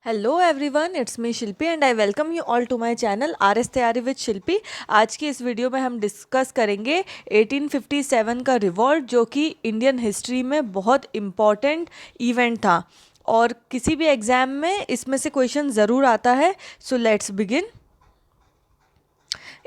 Hello everyone, it's me Shilpi and I welcome you all to my channel R S तैयारी with Shilpi. आज की इस video में हम डिस्कस करेंगे 1857 का रिवॉल्ट, जो कि इंडियन हिस्ट्री में बहुत इम्पॉर्टेंट इवेंट था और किसी भी एग्ज़ाम में इसमें से क्वेश्चन ज़रूर आता है। So let's begin.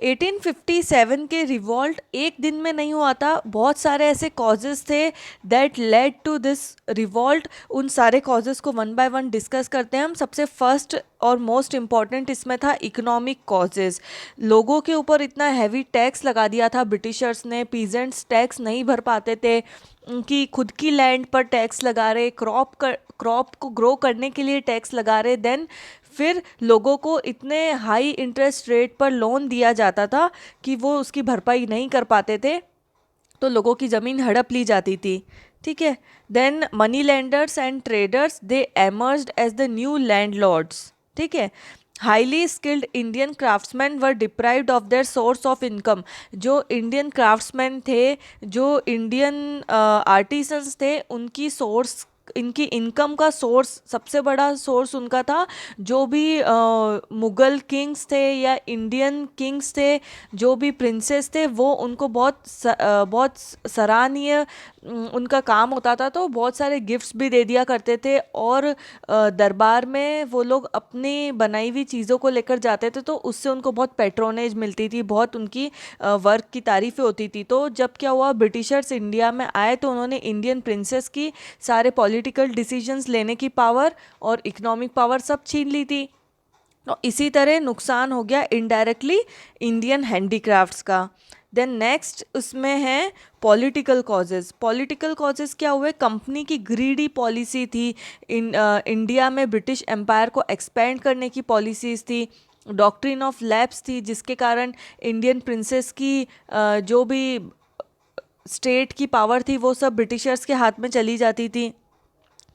1857 के रिवॉल्ट एक दिन में नहीं हुआ था, बहुत सारे ऐसे कॉजेज़ थे that led to this revolt. उन सारे कॉजेज़ को वन बाय वन डिस्कस करते हैं हम। सबसे फर्स्ट और मोस्ट इम्पॉर्टेंट इसमें था इकोनॉमिक कॉजेज़। लोगों के ऊपर इतना हैवी टैक्स लगा दिया था ब्रिटिशर्स ने, पीजेंट्स टैक्स नहीं भर पाते थे, उनकी खुद की लैंड पर टैक्स लगा रहे, क्रॉप को ग्रो करने के लिए टैक्स लगा रहे। देन फिर लोगों को इतने हाई इंटरेस्ट रेट पर लोन दिया जाता था कि वो उसकी भरपाई नहीं कर पाते थे, तो लोगों की ज़मीन हड़प ली जाती थी। ठीक है। Then money lenders and traders they emerged as the new landlords. ठीक है। Highly skilled Indian craftsman were deprived of their source of income. जो इंडियन क्राफ्ट्समैन थे, जो इंडियन आर्टिसंस थे, उनकी सोर्स, इनकी इनकम का सोर्स, सबसे बड़ा सोर्स उनका था। जो भी मुग़ल किंग्स थे या इंडियन किंग्स थे, जो भी प्रिंसेस थे, वो उनको बहुत सराहनीय उनका काम होता था, तो बहुत सारे गिफ्ट्स भी दे दिया करते थे। और दरबार में वो लोग अपनी बनाई हुई चीज़ों को लेकर जाते थे, तो उससे उनको बहुत पैट्रोनेज मिलती थी, बहुत उनकी वर्क की तारीफ़ें होती थी। तो जब क्या हुआ, ब्रिटिशर्स इंडिया में आए तो उन्होंने इंडियन प्रिंसेस की सारे पॉलिटिकल डिसीजंस लेने की पावर और इकोनॉमिक पावर सब छीन ली थी। तो इसी तरह नुकसान हो गया इनडायरेक्टली इंडियन हैंडीक्राफ्ट्स का। देन नेक्स्ट उसमें है पॉलिटिकल कॉजेज़। पॉलिटिकल कॉजेज़ क्या हुए, कंपनी की ग्रीडी पॉलिसी थी। इंडिया में ब्रिटिश एम्पायर को एक्सपेंड करने की पॉलिसीज़ थी। डॉक्ट्रिन ऑफ लैप्स थी, जिसके कारण इंडियन प्रिंसेस की जो भी स्टेट की पावर थी वो सब ब्रिटिशर्स के हाथ में चली जाती थी।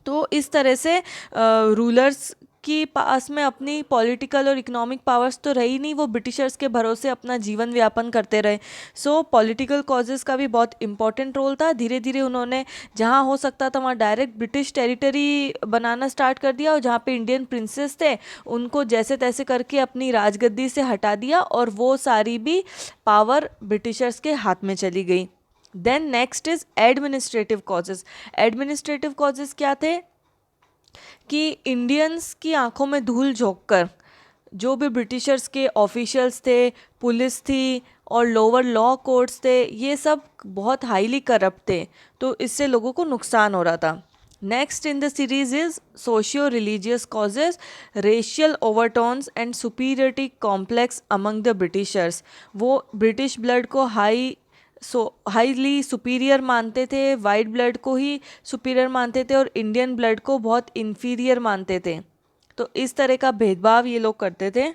तो इस तरह से रूलर्स की पास में अपनी पॉलिटिकल और इकोनॉमिक पावर्स तो रही नहीं, वो ब्रिटिशर्स के भरोसे अपना जीवन व्यापन करते रहे। सो पॉलिटिकल कॉजेज़ का भी बहुत इंपॉर्टेंट रोल था। धीरे धीरे उन्होंने जहाँ हो सकता था वहाँ डायरेक्ट ब्रिटिश टेरिटरी बनाना स्टार्ट कर दिया, और जहाँ पे इंडियन प्रिंसेस थे उनको जैसे तैसे करके अपनी राजगद्दी से हटा दिया, और वो सारी भी पावर ब्रिटिशर्स के हाथ में चली गई। Then next is administrative causes. Administrative causes क्या थे कि इंडियंस की आंखों में धूल झोंककर जो भी ब्रिटिशर्स के ऑफिशियल्स थे, पुलिस थी और लोअर लॉ कोर्ट्स थे, ये सब बहुत हाईली करप्ट थे, तो इससे लोगों को नुकसान हो रहा था। Next in the series is socio religious causes, racial overtones and superiority complex among the Britishers. वो ब्रिटिश ब्लड को हाईली सुपीरियर मानते थे, वाइट ब्लड को ही सुपीरियर मानते थे, और इंडियन ब्लड को बहुत इन्फीरियर मानते थे। तो इस तरह का भेदभाव ये लोग करते थे।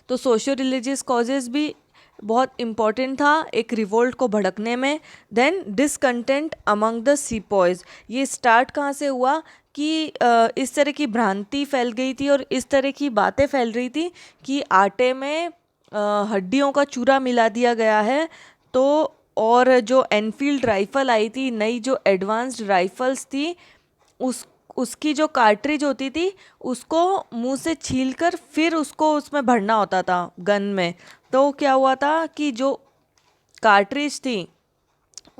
तो सोशियो रिलीजियस कॉजेज़ भी बहुत इम्पॉर्टेंट था एक रिवोल्ट को भड़कने में। Then discontent among the sepoys. ये स्टार्ट कहाँ से हुआ कि इस तरह की भ्रांति फैल गई थी और इस तरह की बातें फैल रही थी कि आटे में हड्डियों का चूरा मिला दिया गया है। तो और जो एनफील्ड राइफ़ल आई थी, नई जो एडवांस्ड राइफ़ल्स थी, उसकी जो कार्ट्रिज होती थी उसको मुंह से छीलकर फिर उसको उसमें भरना होता था गन में। तो क्या हुआ था कि जो कार्ट्रिज थी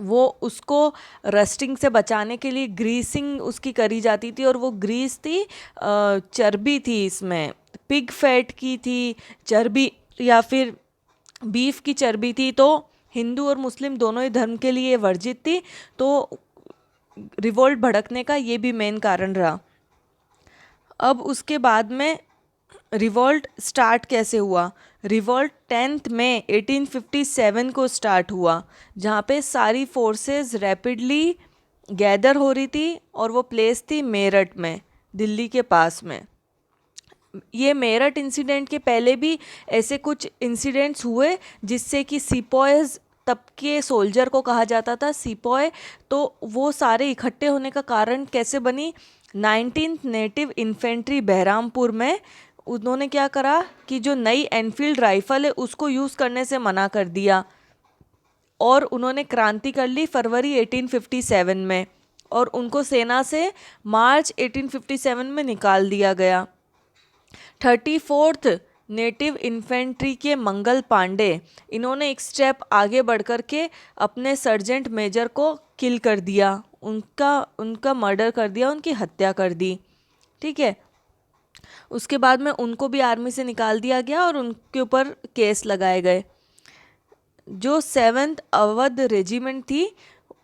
वो उसको रस्टिंग से बचाने के लिए ग्रीसिंग उसकी करी जाती थी, और वो ग्रीस थी चर्बी थी, इसमें पिग फैट की थी चर्बी या फिर बीफ की चर्बी थी। तो हिंदू और मुस्लिम दोनों ही धर्म के लिए वर्जित थी, तो रिवोल्ट भड़कने का ये भी मेन कारण रहा। अब उसके बाद में रिवोल्ट स्टार्ट कैसे हुआ। रिवोल्ट 10 मई 1857 को स्टार्ट हुआ, जहाँ पे सारी फोर्सेस रैपिडली गैदर हो रही थी, और वो प्लेस थी मेरठ में, दिल्ली के पास में। ये मेरठ इंसिडेंट के पहले भी ऐसे कुछ इंसिडेंट्स हुए जिससे कि सिपॉयज़, तब के सोल्जर को कहा जाता था सिपॉय। तो वो सारे इकट्ठे होने का कारण कैसे बनी, 19th नेटिव इन्फेंट्री बहरामपुर में उन्होंने क्या करा कि जो नई एनफील्ड राइफ़ल है उसको यूज़ करने से मना कर दिया, और उन्होंने क्रांति कर ली फरवरी 1857 में। और उनको सेना से मार्च 1857 में निकाल दिया गया। 34th नेटिव इन्फेंट्री के मंगल पांडे, इन्होंने एक स्टेप आगे बढ़ कर के अपने सर्जेंट मेजर को किल कर दिया, उनका मर्डर कर दिया, उनकी हत्या कर दी। ठीक है, उसके बाद में उनको भी आर्मी से निकाल दिया गया और उनके ऊपर केस लगाए गए। जो 7th अवध रेजिमेंट थी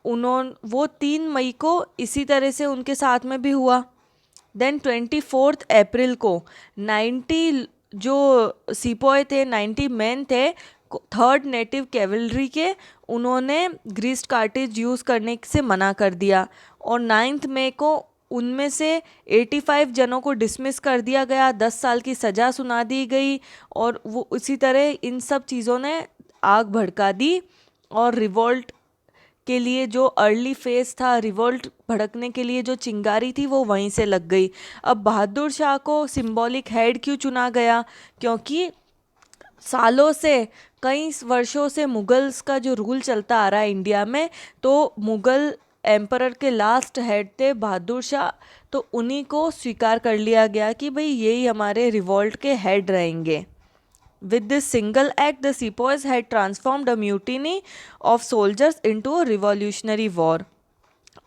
वो 3 मई को इसी तरह से उनके साथ में भी हुआ। देन 24 अप्रैल को 90 जो सिपाही थे, 90 मैन थे 3rd नेटिव कैवलरी के, उन्होंने ग्रीस्ड कार्टेज यूज़ करने से मना कर दिया। और 9 मई को उनमें से 85 जनों को डिसमिस कर दिया गया, 10 साल की सज़ा सुना दी गई। और वो उसी तरह इन सब चीज़ों ने आग भड़का दी और रिवोल्ट के लिए जो अर्ली फेज था, रिवोल्ट भड़कने के लिए जो चिंगारी थी, वो वहीं से लग गई। अब बहादुर शाह को सिंबॉलिक हेड क्यों चुना गया? क्योंकि सालों से, कई वर्षों से मुगल्स का जो रूल चलता आ रहा है इंडिया में, तो मुगल एम्परर के लास्ट हेड थे बहादुर शाह, तो उन्हीं को स्वीकार कर लिया गया कि भाई यही हमारे रिवोल्ट के हेड रहेंगे। With this single act, the sepoys had transformed a mutiny of soldiers into a revolutionary war.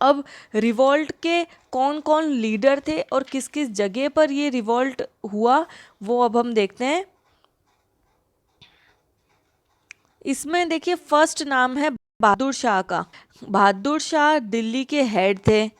अब रिवॉल्ट के कौन कौन लीडर थे और किस किस जगह पर ये रिवॉल्ट हुआ, वो अब हम देखते हैं। इसमें देखिए फर्स्ट नाम है बहादुर शाह का। बहादुर शाह दिल्ली के हेड थे,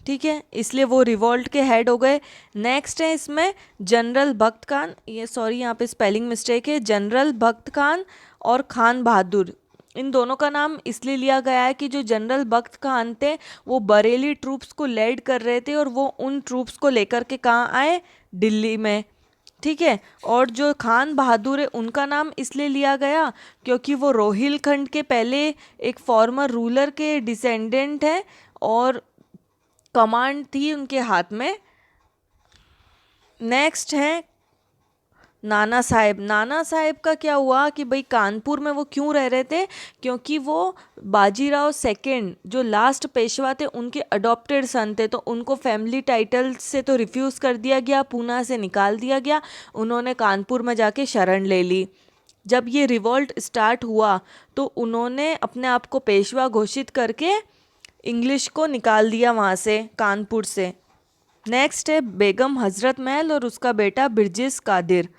ठीक है, इसलिए वो रिवॉल्ट के हेड हो गए। नेक्स्ट है इसमें जनरल बख्त खान, ये सॉरी यहाँ पे स्पेलिंग मिस्टेक है, जनरल बख्त खान और खान बहादुर, इन दोनों का नाम इसलिए लिया गया है कि जो जनरल बख्त खान थे वो बरेली ट्रूप्स को लीड कर रहे थे और वो उन ट्रूप्स को लेकर के कहाँ आए, दिल्ली में। ठीक है, और जो खान बहादुर है उनका नाम इसलिए लिया गया क्योंकि वो रोहिलखंड के पहले एक फॉर्मर रूलर के डिसेंडेंट हैं और कमांड थी उनके हाथ में। नेक्स्ट है नाना साहेब। नाना साहेब का क्या हुआ कि भाई कानपुर में वो क्यों रह रहे थे, क्योंकि वो बाजीराव सेकंड जो लास्ट पेशवा थे उनके अडॉप्टेड सन थे, तो उनको फैमिली टाइटल से तो रिफ्यूज़ कर दिया गया, पूना से निकाल दिया गया, उन्होंने कानपुर में जाके शरण ले ली। जब ये रिवॉल्ट स्टार्ट हुआ तो उन्होंने अपने आप को पेशवा घोषित करके इंग्लिश को निकाल दिया वहाँ से, कानपुर से। नेक्स्ट है बेगम हजरत महल और उसका बेटा बिरजिस कादिर।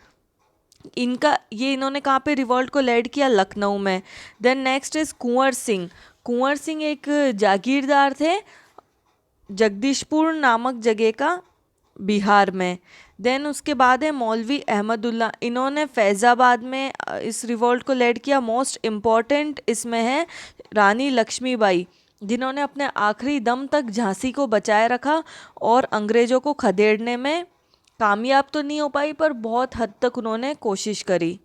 इन्होंने कहाँ पे रिवॉल्ट को लीड किया, लखनऊ में। Then next is Kunwar Singh. Kunwar Singh एक जागीरदार थे जगदीशपुर नामक जगह का, बिहार में। देन उसके बाद है मौलवी अहमदुल्ला, इन्होंने फैज़ाबाद में इस रिवॉल्ट को लीड किया। मोस्ट इम्पॉर्टेंट इसमें है रानी लक्ष्मीबाई, जिन्होंने अपने आखिरी दम तक झांसी को बचाए रखा और अंग्रेज़ों को खदेड़ने में कामयाब तो नहीं हो पाई पर बहुत हद तक उन्होंने कोशिश करी।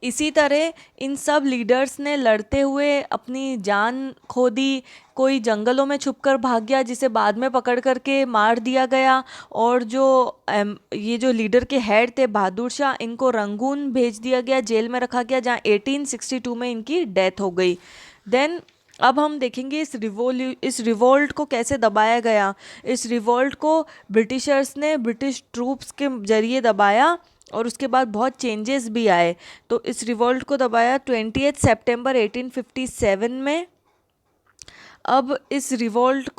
इसी तरह इन सब लीडर्स ने लड़ते हुए अपनी जान खो दी। कोई जंगलों में छुपकर भाग गया जिसे बाद में पकड़ करके मार दिया गया, और ये जो लीडर के हेड थे बहादुर शाह, इनको रंगून भेज दिया गया, जेल में रखा गया, जहाँ 1862 में इनकी डेथ हो गई। देन अब हम देखेंगे इस रिवोल्ट को कैसे दबाया गया। इस रिवोल्ट को ब्रिटिशर्स ने ब्रिटिश ट्रूप्स के जरिए दबाया और उसके बाद बहुत चेंजेस भी आए। तो इस रिवोल्ट को दबाया 20 सितंबर 1857 में। अब इस रिवोल्ट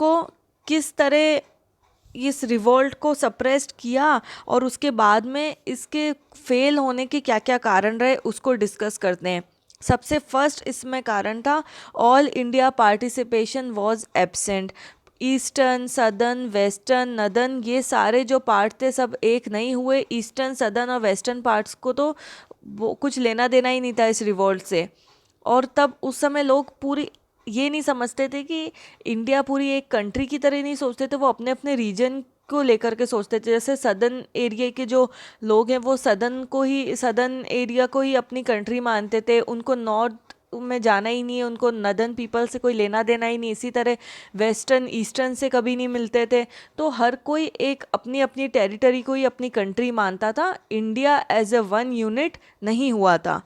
को सप्रेस्ड किया और उसके बाद में इसके फेल होने के क्या क्या कारण रहे उसको डिस्कस करते हैं। सबसे फर्स्ट इसमें कारण था all India participation was absent. Eastern, southern, western, northern, ये सारे जो पार्ट थे सब एक नहीं हुए। ईस्टर्न, सदर्न और वेस्टर्न पार्ट्स को तो वो कुछ लेना देना ही नहीं था इस रिवॉल्ट से। और तब उस समय लोग पूरी ये नहीं समझते थे कि इंडिया पूरी एक कंट्री की तरह नहीं सोचते थे, वो अपने अपने रीजन को लेकर के सोचते थे। जैसे सदर्न एरिया के जो लोग हैं वो सदर्न एरिया को ही अपनी कंट्री मानते थे, उनको नॉर्थ में जाना ही नहीं है, उनको नदर्न पीपल से कोई लेना देना ही नहीं। इसी तरह वेस्टर्न ईस्टर्न से कभी नहीं मिलते थे। तो हर कोई एक अपनी अपनी टेरिटरी को ही अपनी कंट्री मानता था, India as a one unit नहीं हुआ था।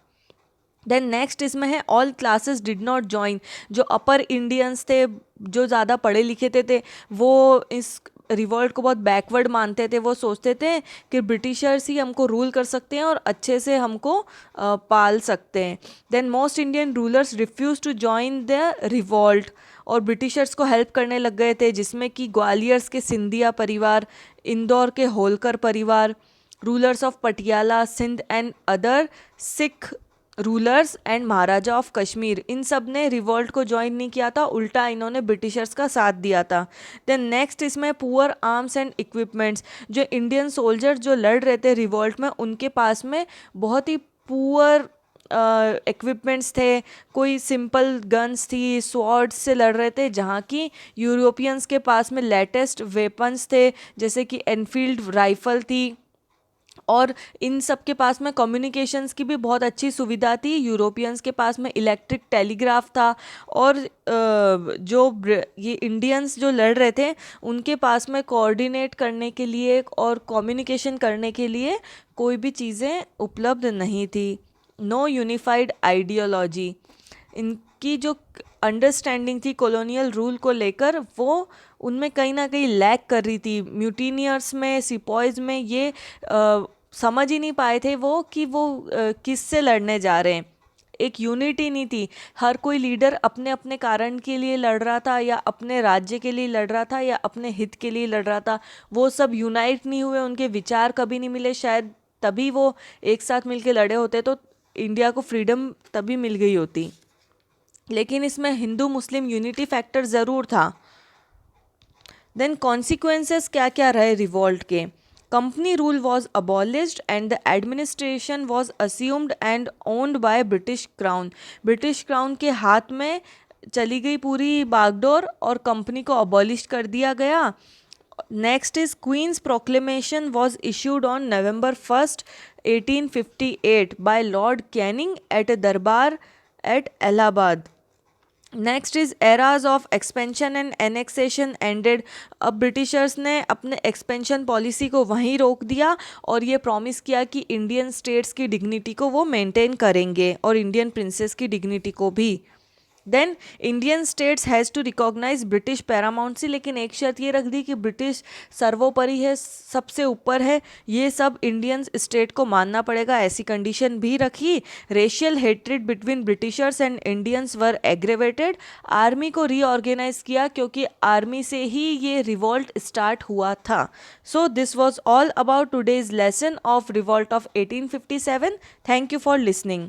देन नेक्स्ट इसमें है all classes did not join. जो अपर इंडियंस थे, जो ज़्यादा पढ़े लिखे थे वो इस रिवॉल्ट को बहुत बैकवर्ड मानते थे। वो सोचते थे कि ब्रिटिशर्स ही हमको रूल कर सकते हैं और अच्छे से हमको पाल सकते हैं। Then most Indian rulers refuse to join the revolt और ब्रिटिशर्स को हेल्प करने लग गए थे, जिसमें कि ग्वालियर्स के सिंधिया परिवार, इंदौर के होलकर परिवार, rulers of Patiala, Sindh and other Sikh rulers and Maharaja of Kashmir, इन सब ने रिवॉल्ट को ज्वाइन नहीं किया था, उल्टा इन्होंने ब्रिटिशर्स का साथ दिया था। देन नेक्स्ट इसमें पुअर आर्म्स एंड इक्विपमेंट्स। जो इंडियन सोल्जर जो लड़ रहे थे रिवॉल्ट में, उनके पास में बहुत ही पुअर इक्विपमेंट्स थे। कोई सिंपल गन्स थी, स्वॉर्ड्स से लड़ रहे थे, जहाँ की यूरोपियंस के पास में लेटेस्ट वेपन्स थे, जैसे कि एनफील्ड राइफल थी। और इन सब के पास में कम्युनिकेशंस की भी बहुत अच्छी सुविधा थी। यूरोपियंस के पास में इलेक्ट्रिक टेलीग्राफ था। और ये इंडियंस जो लड़ रहे थे, उनके पास में कोऑर्डिनेट करने के लिए और कम्युनिकेशन करने के लिए कोई भी चीज़ें उपलब्ध नहीं थी। No unified ideology. इनकी जो अंडरस्टैंडिंग थी कॉलोनियल रूल को लेकर, वो उनमें कहीं ना कहीं लैक कर रही थी। म्यूटिनियर्स में, सिपॉयज़ में ये समझ ही नहीं पाए थे वो कि वो किससे लड़ने जा रहे हैं। एक यूनिटी नहीं थी। हर कोई लीडर अपने अपने कारण के लिए लड़ रहा था, या अपने राज्य के लिए लड़ रहा था, या अपने हित के लिए लड़ रहा था। वो सब यूनाइट नहीं हुए, उनके विचार कभी नहीं मिले। शायद तभी वो एक साथ मिलके लड़े होते तो इंडिया को फ्रीडम तभी मिल गई होती। लेकिन इसमें हिंदू मुस्लिम यूनिटी फैक्टर ज़रूर था। देन कॉन्सिक्वेंसेस क्या क्या रहे रिवॉल्ट के। Company rule was abolished and the administration was assumed and owned by British crown. British crown के हाथ में चली गई पूरी बागडोर और कंपनी को अबॉलिश कर दिया गया। Next is queen's proclamation was issued on November 1st 1858 by lord Canning at durbar at Allahabad. Next is eras of expansion and annexation ended. अब ब्रिटिशर्स ने अपने एक्सपेंशन पॉलिसी को वहीं रोक दिया और ये प्रॉमिस किया कि इंडियन स्टेट्स की डिग्निटी को वो मेंटेन करेंगे और इंडियन प्रिंसेस की डिग्निटी को भी। Then Indian states has to recognise British paramountcy, लेकिन एक शर्त ये रख दी कि ब्रिटिश सर्वोपरि है, सबसे ऊपर है, ये सब इंडियन स्टेट को मानना पड़ेगा, ऐसी कंडीशन भी रखी। Racial hatred between Britishers and Indians were aggravated. Army को रीऑर्गेनाइज किया क्योंकि आर्मी से ही ये रिवॉल्ट स्टार्ट हुआ था। So this was all about today's lesson of revolt of 1857। Thank you for listening.